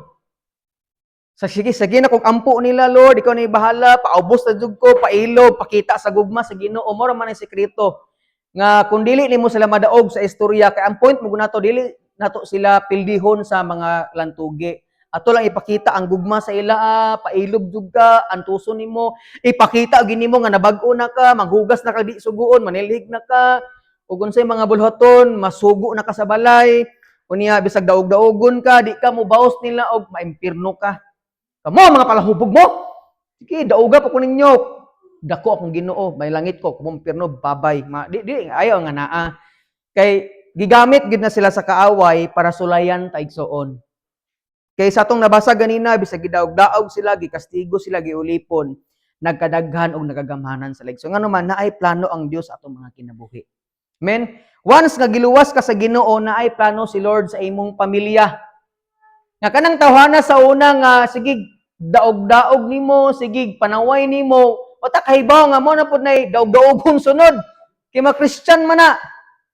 Sige na kung ampo nila Lord, ikaw na bahala, paubos na jud ko, pailo, pakita sa gugma sa Ginoo, mo ra man ang sekreto. Nga kung dili nimo sila madaog sa istorya kay ang point mo nato dili nato sila pildihon sa mga lantugi. Ato lang ipakita ang gugma sa ila, pailob jud ka, antuson nimo, ipakita gini mo nga nabag-o na ka, maghugas na ka di suguon, manilhig na ka, ug unsay mga bulhaton, masugo na ka sa balay, unya bisag daog-daogon ka, di ka mo baos nila og maimpirno ka. Kamo mga palahubog mo. Sige, dauga pa ko ninyo. Dako akong Ginoo, may langit ko, kumpirno babay. Di ayaw nga naa. Kay gigamit gid na sila sa kaaway para sulayan ta igsoon. Kay sa atong nabasa ganina bisag gidaog-daog sila, gikastigo sila, giulipon, nagkadaghan og nagagamhanan sa ligso. Ngano man naay plano ang Dios atong mga kinabuhi. Amen. Once nga giluwas ka sa Ginoo, naay plano si Lord sa imong pamilya. Nga kanang tawhana sa una nga sige daog-daog nimo, sige panaway nimo, o ta kahibaw nga mo na pud nay daog-daogon sunod. Kay mga Christian man na.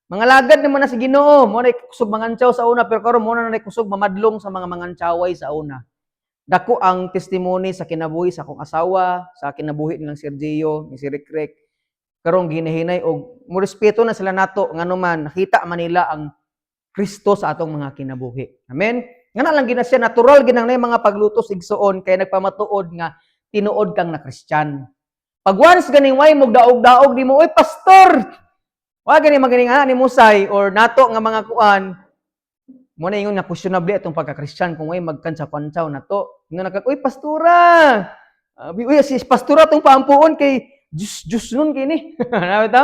Mga lagad naman na si Ginoo, mo na kusog mangantsaw sa una pero karon mo na kusog mamadlong sa mga mangantsaway sa una. Dako ang testimony sa kinabuhi sa akong asawa, sa kinabuhi nilang Sergio, ni si Rikrek. Karon ginahinay og mo respeto na sila nato ngano man nakita man nila ang Kristo sa atong mga kinabuhi. Amen. Nga na lang gina siya, natural ginang na mga paglutos igsoon, kaya nagpamatuod nga, tinuod kang na Christian. Pag once ganing way, daog-daog di mo, oy, pastor! Wag ganing maganing ni Musay, or nato nga mga kuan, mo na ingon na questionable itong pagka-Christian, kung way magkansa-kansaw na to. Nga nagkak, oy, pastora! Uy, si pastora itong paampuon kay Diyos nun kini. Ano ito?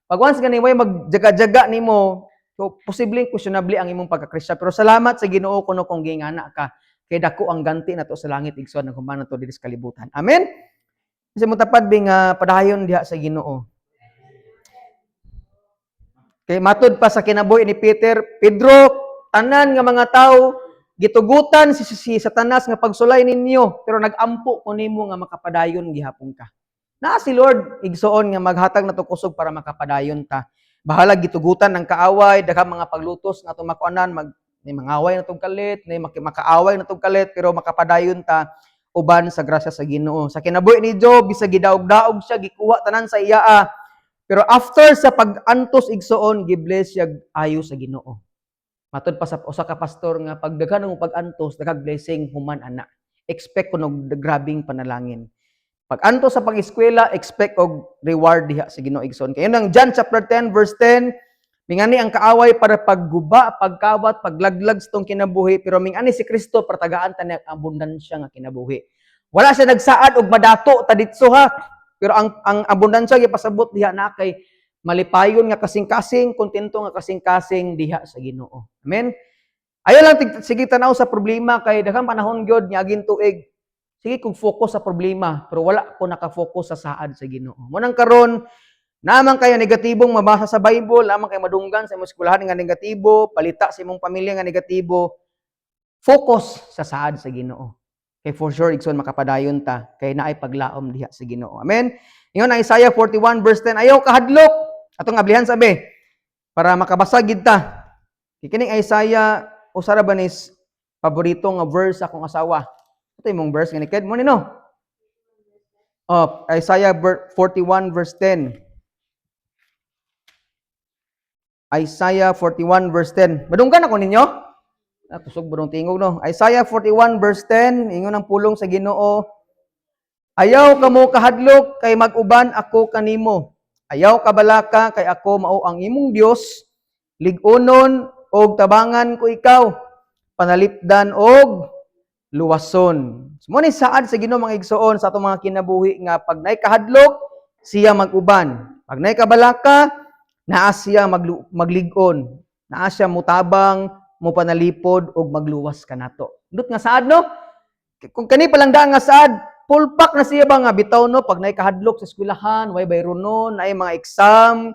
Pag once ganing way, magjaga-jaga ni mo, so, posibleng questionable ang imong pagka-Kristiyan. Pero salamat sa Ginoo kuno kung gingana ka. Kay dako ang ganti nato sa langit igsoon ng humana to diri sa kalibutan. Amen. Kasi mo tapad bing padayon diha sa Ginoo. Kay matud pa sa kinabuhi ni Pedro, tanan nga mga tawo gitugutan si Satanas nga pagsulay ninyo, pero nagampo ko nimo nga makapadayon gihapon ka. Na si Lord igsoon nga maghatag nato kusog para makapadayon ta. Bahala gitugutan ng kaaway, daghang mga paglutos nga tumakuanan, may mangaway na tong kalit, may makaaway na tong kalit, pero makapadayon ta uban sa grasya sa Ginoo. Sa kinabuhi ni Job, bisag gidaog-daog siya, gikuha tanan sa iya. Pero after sa pag-antos igsoon, gibless siya ayo sa Ginoo. Matud pa sa usa ka pastor nga pag daghan ng pag-antos, daghang blessing human ana. Expect kuno grabing panalangin. Pag-anto sa pag-eskwela, expect og reward diha sa Ginoo igsoon. Kaya nang John chapter 10 verse 10, mingani ang kaaway para pagguba, pagkawat, paglaglag sa tong kinabuhi, pero mingani si Kristo para tagaan ta ang abundansya nga kinabuhi. Wala siya nagsaad og madato ta ditso ha. Pero ang abundansya gipasabot diha na kay malipayon nga kasing-kasing, kontento nga kasing-kasing diha sa Ginoo. Amen. Ayo lang sige tanaw sa problema kay daghang panahon gyud niaging tuig. Sige kung focus sa problema, pero wala ko naka-focus sa saad sa Ginoo. Munang karon, naman kayo negatibong mabasa sa Bible, naman kayo madunggan sa imong eskwelahan nga negatibo, palita sa imong pamilya nga negatibo, focus sa saad sa Ginoo. Kay for sure igsoon makapadayon ta kay naay paglaom diha sa Ginoo. Amen. Ingon ang Isaiah 41 verse 10, ayaw kahadlok atong ablihan sabi para makabasa gid ta. Kining Isaiah usara ba nis paborito nga verse akong asawa. Ito yung verse nga niked mo nino. Isaiah 41 verse 10. Isaiah 41 verse 10. Madunggan ako ninyo? Kusog budong tingog no. Isaiah 41 verse 10, ingon ang pulong sa Ginoo. Ayaw kamo kahadlok kay mag-uban ako kanimo. Ayaw kabalaka kay ako mao ang imong Dios. Lig-onon og tabangan ko ikaw. Panalipdan og luwason. Mo ni saad sa Ginoo mga igsoon sa atong mga kinabuhi nga pag nay kahadlok siya mag-uban. Pag nay kabalaka naa siya maglig-on. Naa siya mutabang, mupanalipod og magluwas kanato. Ndot nga saad no? Kung kani pa lang daan nga saad, full pack na siya ba nga bitaw no pag nay kahadlok sa eskwelahan, way bayron nun, ay mga exam,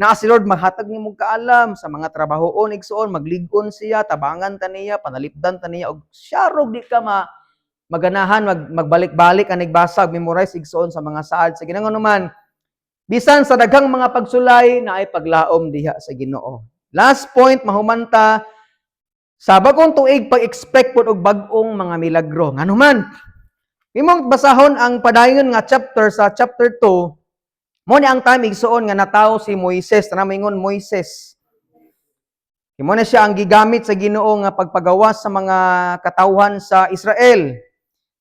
Naa si Lord maghatag nimo kaalam sa mga trabahoon igsoon, magligon siya, tabangan ta niya, panalipdan ta niya og siya rog di ka maganahan magbalik-balik ang nagbasa memorize igsoon sa mga saad sa Ginoo naman. Bisan sa daghang mga pagsulay na ay paglaom diha sa Ginoo. Last point mahumanta sa bagong tuig pag-expect pud og bag-ong mga milagro. Nganuman, imong basahon ang padayon nga chapter sa chapter 2. Mo ni ang time igsuon nga natawo si Moises, tanang ingon Moises. Imo na siya ang gigamit sa Ginoo nga pagpagawas sa mga katawhan sa Israel.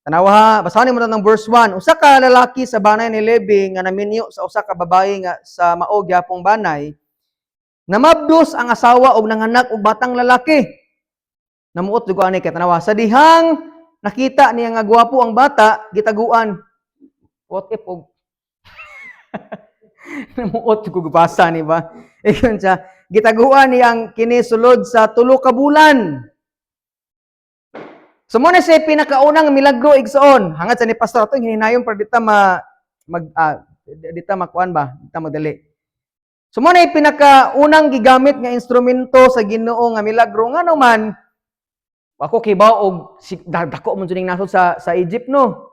Tanawa, basahin mo ng verse 1. Usa ka lalaki sa banay ni Levi nga naminyo sa usa ka babaye nga sa mao gyapong banay, namabdos ang asawa og nanganak og batang lalaki. Namuot dugo ani kay tanawa. Sa dihang nakita niya nga gwapo ang bata, gitaguan. What if og namuot ko basa ni ba? Iyon siya, gitaguan niyang kini sulod sa 3 ka bulan. So mo na siya pinakaunang milagro igsoon. Hangad sa ni pastor ato hininayon para dita dita makuan ba? Dita madali. So mo na pinakaunang gigamit nga instrumento sa Ginoo nga milagro nga naman ako kibaw og dako man juning nasod sa Egypt no.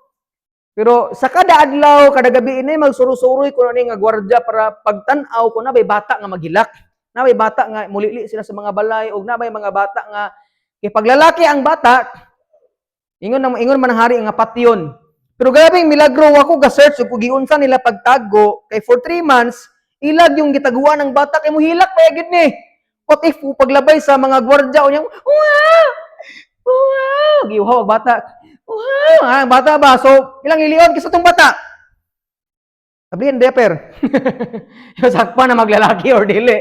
Pero sa kada adlaw, kada gabi ini magsuro-suroy ko ni nga gwardiya para pagtan-aw ko na bay bata nga magilak. Na bay bata nga mulili sila sa mga balay og na bay mga bata nga kay paglalaki ang bata ingon man ang hari nga patyon. Pero grabe yung milagro ako ga-search ug giunsa nila pagtago kay for 3 months ilag yung gitaguan ng bata kay muhilak pa gid ni. What if paglabay sa mga gwardiya o niyang wow! Wow! Giuhaw ang bata. Wow! Ang bata ba? So, ilang lilion kasi itong bata? Sabihin, deper. Yung sakpa na maglalaki or dili.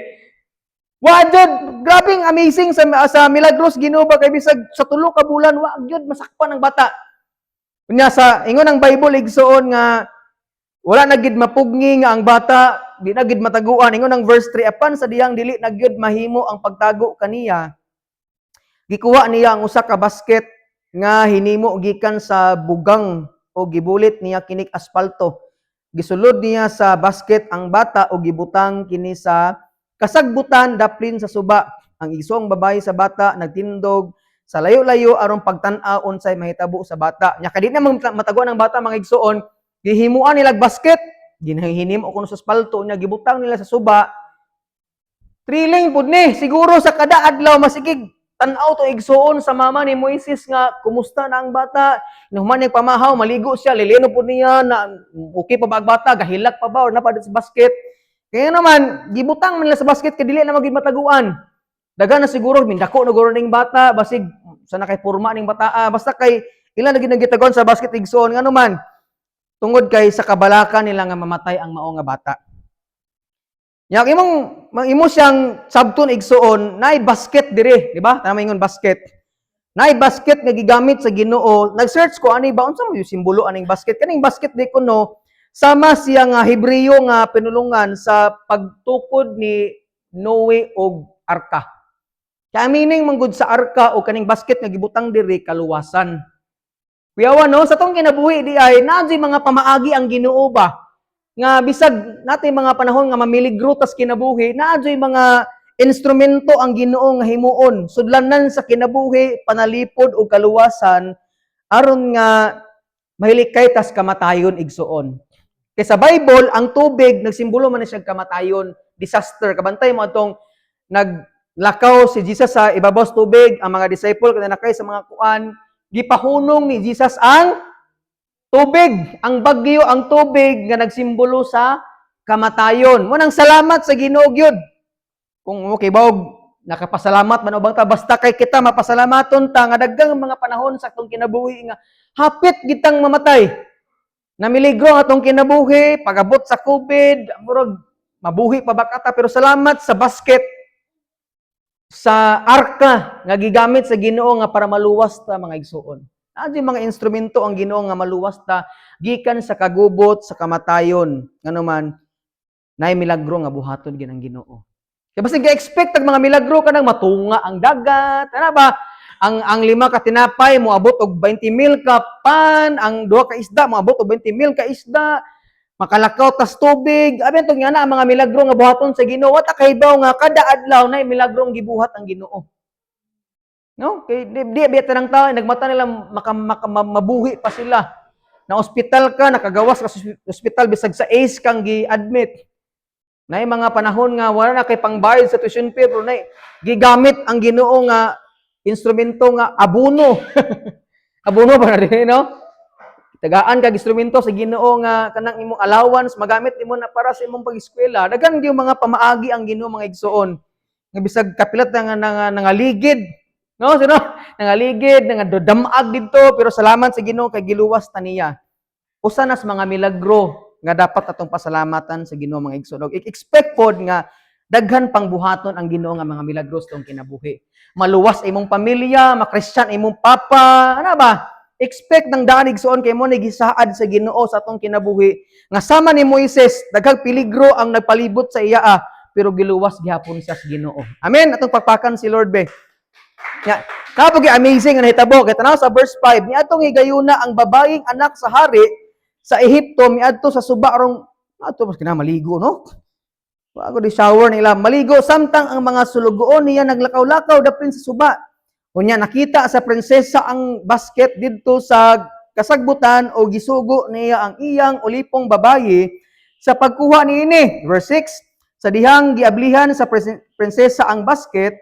Wa jud, grabing amazing sa milagros Ginoo ba kay bisag sa 3 ka bulan wa jud masakpan ang bata. Kunya sa ingon ang Bible igsuon nga wala na gid mapugni nga ang bata di na gid mataguan. Ingon ang verse 3 apan sa diyang dili na gyud mahimo ang pagtago kaniya. Gikuha niya ang usa ka basket nga hinimo gikan sa bugang o gibulit niya kinig aspalto. Gisulod niya sa basket ang bata o gibutang kini sa kasagbutan daplin sa suba. Ang isong babae sa bata nagtindog sa layo-layo aron pagtan-aw unsay mahitabo sa bata. Nya kadi na mataguan ang bata mga igsuon, gihimuan nila basket, ginhinimo kuno sa aspalto nya gibutang nila sa suba. Thrilling pud ni siguro sa kada adlaw masigig tan-aw to igsuon sa mama ni Moises nga kumusta na ang bata. Nahuman ning pamahaw, maligo siya, lilino po niya na okay pa ba ang bata, gahilak pa ba or napadot sa basket. Kaya naman, gibutang man nila sa basket kay dili na maging mataguan. Daga na siguro mindako na guro ning bata, basig sa nakay porma ning bata, basta kay ilan na ginagitagon sa basket igsuon nga naman. Tungod kay sa kabalakan nila nga mamatay ang mao nga bata. Yak imo siyang sabton igsuon nay basket dire, di ba? Tama ingon basket. Nay basket nga gigamit sa Ginoo. Nag-search ko ani ba unsa mo yung simbolo aning basket? Kaning basket di kuno sama siya nga Hebreo nga pinulungan sa pagtukod ni Noe og arka. Kaya meaning manggod sa arka o kaning basket nga gibutang dire kaluwasan. Kuyawan no sa tong kinabuhi di ay naadjay mga pamaagi ang Ginoo ba? Nga bisag natin mga panahon nga mamiligro tas kinabuhi, naadyoy mga instrumento ang Ginoo nga himuon sudlanan sa kinabuhi, panalipod o kaluwasan aron nga mahilikay tas kamatayon igsuon. Kay sa Bible, ang tubig nagsimbolo man siya kamatayon, disaster. Kabantay mo atong naglakaw si Jesus sa ibabaw sa tubig, ang mga disciple kada nakay sa mga kuan, gipahunong ni Jesus ang tubig, ang bagyo, ang tubig nga nagsimbolo sa kamatayon. Munang salamat sa Ginoo gyud. Kung okay bawog nakapasalamat man ubang ta basta kay kita mapasalamaton ta nga daggang mga panahon sa atong kinabuhi nga hapit gitang mamatay. Namiligro ang atong kinabuhi, pagabot sa COVID, murag mabuhi pa ba kata pero salamat sa basket sa arka nga gigamit sa Ginoo nga para maluwas ta mga igsuon. Adi mga instrumento ang Ginoo nga maluwas ta gikan sa kagubot sa kamatayon. Ngano man nay milagro nga buhaton gid ang Ginoo. Kaya basta ga-expect mga milagro kanang matunga ang dagat, ana ba? Ang 5 ka tinapay moabot og 20 mil ka pan, ang 2 ka isda moabot og 20 mil ka isda. Makalakaw tas tubig. Abi tong nga na ang mga milagro nga buhaton sa Ginoo. At kahibaw nga kada adlaw na milagrong gibuhat ang Ginoo. No? Kay di beta ng tao nagmata nila mabuhi pa sila. Na ospital ka, nakagawas ka sa ospital bisag sa ACE kang gi-admit. Na mga panahon nga wala na kay pangbayad sa tuition fee pero na gigamit ang Ginoo nga instrumento nga abono. Abono ba na din, no? Tagaan kag instrumento sa Ginoo nga kanang imong allowance magamit nimo na para sa imong pag-eskwela. Daghan gyud mga pamaagi ang Ginoo mga igsoon. Nga bisag kapilat nga nangaligid, no? Sino? Nangaligid, damag didto pero salamat sa Ginoo kay giluwas ta niya. Usa nas mga milagro nga dapat atong pasalamatan sa Ginoo mga igsoon. Expect pod nga daghan pang buhaton ang Ginoo nga mga milagros tong kinabuhi. Maluwas imong pamilya, makristiyan imong papa, ano ba? Expect ng daan igsoon kay mo nagisaad sa Ginoo sa atong kinabuhi nga sama ni Moises daghang peligro ang nagpalibot sa iya pero giluwas gihapon siya sa Ginoo. Amen. Atong pagpakan si Lord be. Ya, kapag amazing nga nahitabo kay tanaw sa verse 5 niadtong higayuna ang babaeng anak sa hari sa Ehipto miadto sa suba rong ato mas kinamaligo no. Bago di shower nila maligo samtang ang mga sulugoon niya naglakaw-lakaw dapin sa suba. Unya nakita sa prinsesa ang basket didto sa kasagbutan o gisugo niya ang iyang ulipong babayi sa pagkuha niini. Verse 6, sa dihang giablihan sa prinsesa ang basket,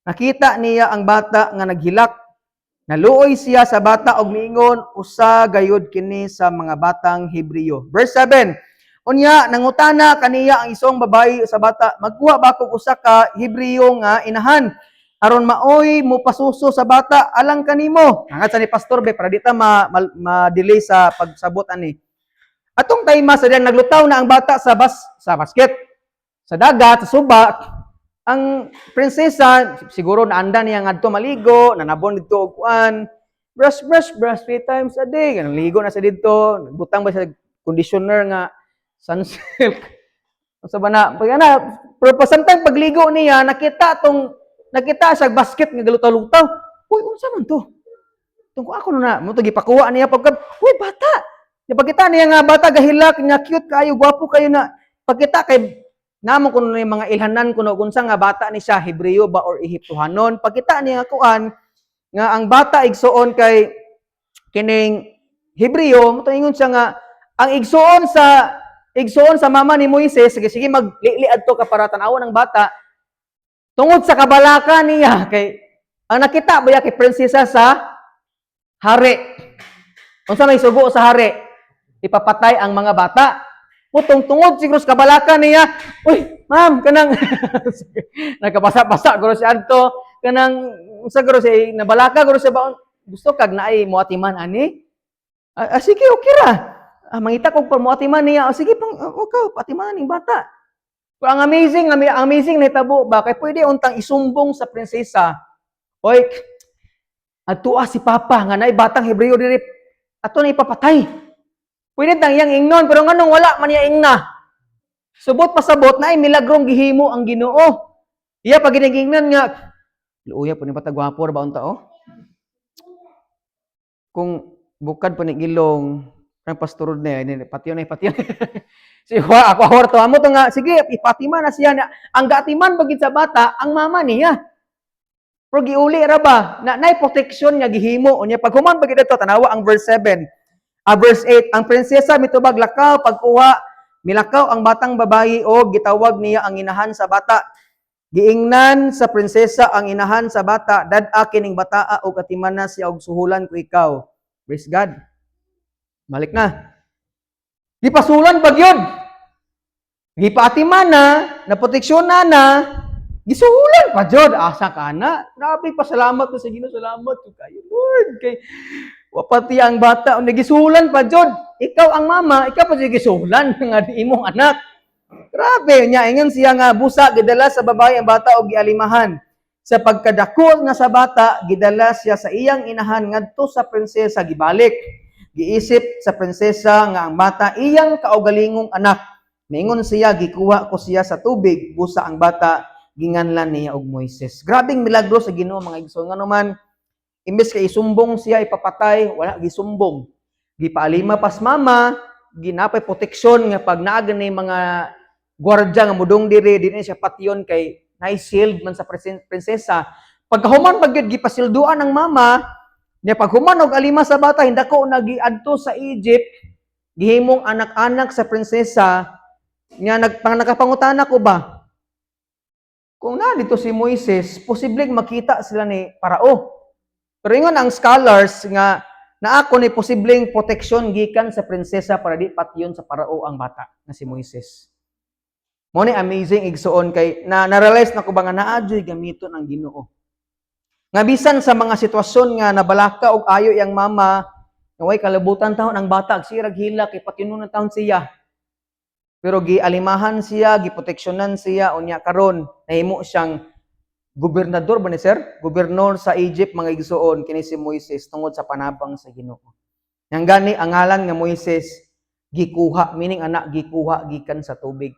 nakita niya ang bata nga naghilak. Naluoy siya sa bata og miingon, usa gayud kini sa mga batang Hebreo. Verse 7, unya nangutana kaniya ang isong babayi sa bata, magkuha ba kog usa ka Hebreo nga inahan? Aron maoy mo pasuso sa bata alang kanimo. Angat sa ni pastor be para dita ma-delay sa pagsabot ani. Atong tayma sa diyan naglutaw na ang bata sa basket. Sa dagat, sa suba, ang prinsesa siguro naanda niya ngadto maligo, nanabon didto og kuan. Brush 3 times a day. Ganun ligo na sa didto, nagbutang ba sa conditioner nga sunsilk. Sa bana, pero pasantang pagligo niya nakita sa basket nga galutaw-lutaw. Uy, unsa man to? Tungko ako na mo to gipakuha niya pagka, uy bata. Pagkita niya nga bata gahilak nga cute kayo, gwapo kayo na. Pagkita kay namo kuno ni mga ilhanan kuno unsa nga bata ni siya Hebreo ba or Ehiptohanon. Pagkita niya nga kuan nga ang bata igsuon kay kining Hebreo, mo ingon siya nga ang igsuon sa mama ni Moises, sige magliliad to ka para tan-awon ng bata. Tungod sa kabalaka niya, kay ang nakita ba kay prinsesa sa hari. Unsa may sugo sa hari? Ipapatay ang mga bata. Putong tungod siguro sa kabalaka niya, uy, ma'am, kanang nagkabasa-basa guro si adto, kanang unsa guro si nabalaka guro siya ba gusto kag naay moatiman ani? Sige, okay ra. Mangita kog muatiman niya. Sige pang okay, patiman ning bata. Pero ang amazing na hitabo ba, kay pwede untang isumbong sa prinsesa, oy, adtua si Papa, nga naay batang Hebreo diri, ato na ipapatay. Pwede tang iyang ingnon, pero nganong wala man iya ingna. Subot pasabot na ay milagrong gihimo ang Ginoo. Iya pag ginigingnan nga, luya po ni bata gwapo ba unta oh? Kung bukad po ni gilong, ang pastorod na yan, patiyon. Si ako horto amo to nga sige ipatiman na siya na ang gatiman bagid sa bata ang mama niya. Pero giuli ra ba na nay protection nga gihimo unya pag human bagid dito tanawa ang verse 7. Verse 8 ang prinsesa mitubag lakaw pagkuha milakaw ang batang babayi o gitawag niya ang inahan sa bata. Giingnan sa prinsesa ang inahan sa bata dad-a kining bataa og atiman na siya og suhulan ko ikaw. Praise God. Balik na. Gipasulan pag yun. Gipaatiman na proteksyon na, gisuhulan pa jud asa ka na. Grabe pasalamat ko sa Ginoo, salamat ko kayo Lord. Kay wapati ang bata nagisuhulan pa jud. Ikaw ang mama, ikaw pa gisuhulan nga imong anak. Grabe nya ingon siya nga busa gidala sa babae ang bata og gialimahan. Sa pagkadako nga sa bata, gidala siya sa iyang inahan ngadto sa prinsesa gibalik. Giisip sa prinsesa nga ang bata iyang kaugalingong anak. Mingon siya, gikuha ko siya sa tubig, busa ang bata, ginganlan niya og Moises. Grabing milagro sa Ginoo mga igsoon. Nga naman, imbes kay isumbong siya ipapatay, wala gisumbong. Gipaalima pas mama, ginapay proteksyon nga pag naa gani mga gwardiya nga mudong diri dinhi siya patyon kay na-shield man sa prinsesa. Pagkahuman pagyud gipasilduan ng mama, niya paghuman og alima sa bata hindako nagiadto sa Egypt, gihimong anak-anak sa prinsesa nga nakapangutana ko ba kung na dito si Moises, posibleng makita sila ni Parao. Pero ingon ang scholars nga naako ni posibleng proteksyon gikan sa prinsesa para di patyon sa Parao ang bata nga si Moises. Mo ni amazing igsuon kay na-realize na ko ba nga naadyoy gamiton ang Ginoo. Nga bisan sa mga sitwasyon nga nabalaka og ayo yang mama, nga way kalabutan taon ang bata sirag hila kay patinunan taon siya. Pero gialimahan siya, giproteksyonan siya unya karon nahimo siyang gobernador ba ni sir? Gobernador sa Egypt mga igsuon kini si Moises tungod sa panabang sa Ginoo. Yang gani ang ngalan nga Moises gikuha, meaning anak gikuha gikan sa tubig.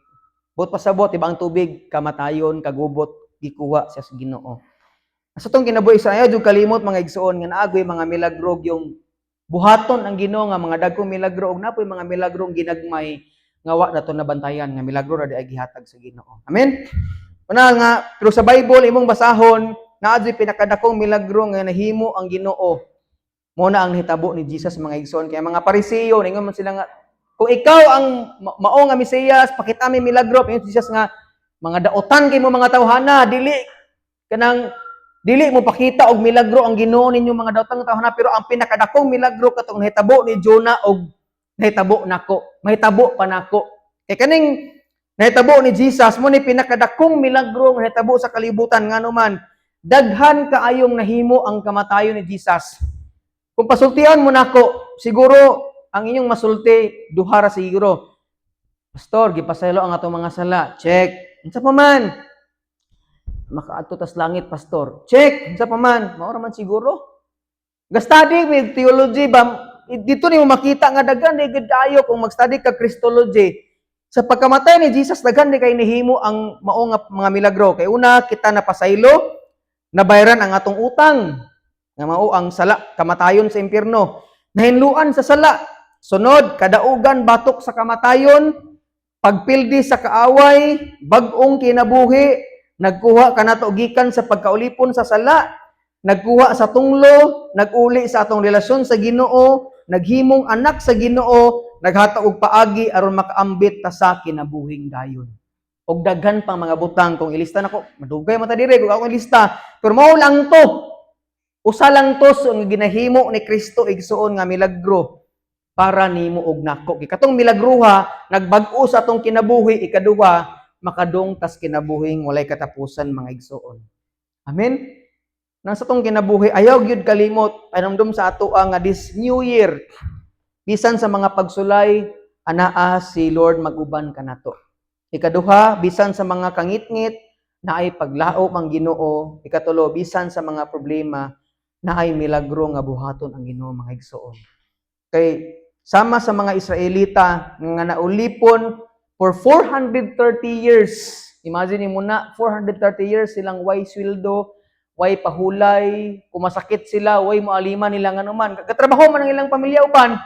Bot pasabot ibang tubig kamatayon kagubot gikuha siya sa Ginoo. Sa tong kinabuhi sa ayo jud kalimot mga igsuon nga naagoy mga milagro yung buhaton ang Ginoo nga mga dagkong milagro ug napoy mga milagrong ginagmay nga wa nato nabantayan nga milagro ra di gihatag sa Ginoo. Amen. Una nga pero sa Bible imong basahon naadyoy pinakadakong milagro nga nahimo ang Ginoo. Mo na ang hitabo ni Jesus mga igsoon kay mga Pariseo ningon man sila nga kung ikaw ang mao nga Mesiyas pakita mi milagro pero Jesus nga mga daotan kay mo mga tawhana dili mo pakita og milagro ang Ginoo ninyo mga daotan nga tawhana pero ang pinakadakong milagro katong nahitabo ni Jonah og nahitabo nako mahitabo pa nako kay kaning nahitabo ni Jesus mo ni pinakadakong milagro nga nahitabo sa kalibutan nganuman daghan kaayong nahimo ang kamatayon ni Jesus. Kung pasultian mo nako siguro ang inyong masulti duha ra siguro. Pastor, gipasaylo ang atong mga sala. Check. Unsa pa man? Makaadto tas langit, pastor. Check. Unsa pa man? Mao ra man siguro. Ga-study with theology ba dito nimo makita nga daghan di gid ayo kung mag-study ka Christology. Sa pagkamatay ni Jesus daghan di kay nihimo ang mao nga mga milagro. Kay una kita napasaylo, nabayaran ang atong utang. Nga mao ang sala kamatayon sa impierno. Nahinluan sa sala. Sunod, kadaugan batok sa kamatayon, pagpildi sa kaaway, bag-ong kinabuhi, nagkuha kanato gikan sa pagkaulipon sa sala, nagkuha sa tunglo, naguli sa atong relasyon sa Ginoo, naghimong anak sa Ginoo, naghatag og paagi aron makaambit ta sa kinabuhing dayon. Og daghan pang mga butang kung ilista nako, madugay mata dire kung ako ilista, pero mao lang to. Usa lang to so nga ginahimo ni Kristo igsuon nga milagro para nimo og nako. Katong milagruha nagbag-o sa atong kinabuhi, ikaduha makadong tas kinabuhing walay katapusan mga igsuon. Amen. Nang sa atong kinabuhi ayaw gyud kalimot panumdum sa ato nga this new year bisan sa mga pagsulay anaa si Lord maguban kanato. Ikaduha bisan sa mga kangitngit naay paglaom ang Ginoo. Ikatulo bisan sa mga problema naay milagro nga buhaton ang Ginoo mga igsuon. Kay sama sa mga Israelita nga naulipon for 430 years. Imagine mo na 430 years silang way sweldo, way pahulay, kumasakit sila, way moalima nila nga naman. Katrabaho man ang ilang pamilya uban.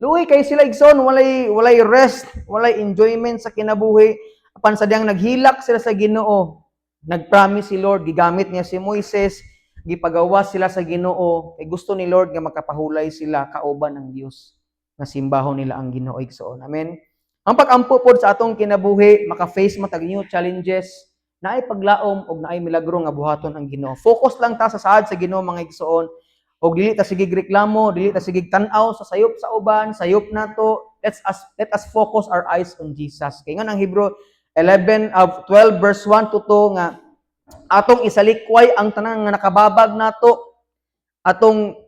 Luoy kay sila igsoon, walay rest, walay enjoyment sa kinabuhi. Apan sadyang naghilak sila sa Ginoo. Nagpromise si Lord, gigamit niya si Moises, gipagawas sila sa Ginoo. Kay gusto ni Lord nga makapahulay sila kauban ng Dios. Na simbahon nila ang Ginoo igsoon. Amen. Ang pag-ampo pod sa atong kinabuhi, maka-face matag new challenges, naay paglaom og naay milagro nga buhaton ang Ginoo. Focus lang ta sa saad sa Ginoo mga igsoon. Og dili ta sige reklamo, dili ta sige tan-aw sa sayop sa uban, sayop nato. Let us focus our eyes on Jesus. Kay nga ang Hebrew 12 verse 1 to 2 nga atong isalikway ang tanan nga nakababag nato, atong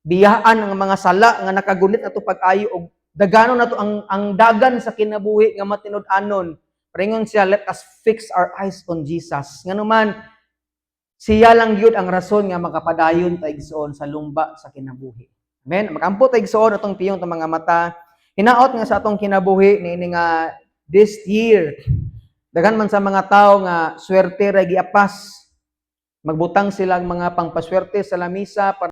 biyaan ang mga sala nga nakagunit ato pag-ayo og dagano nato ang dagan sa kinabuhi nga matinud-anon. Pringon siya, let us fix our eyes on Jesus. Nganuman siya lang gyud ang rason nga makapadayon ta igsoon sa lumba sa kinabuhi. Amen. Makampo ta igsoon atong piyong ta mga mata. Hinaot nga sa atong kinabuhi niini nga this year. Daghan man sa mga tawo nga swerte ra giapas. Magbutang sila mga pangpaswerte sa lamisa para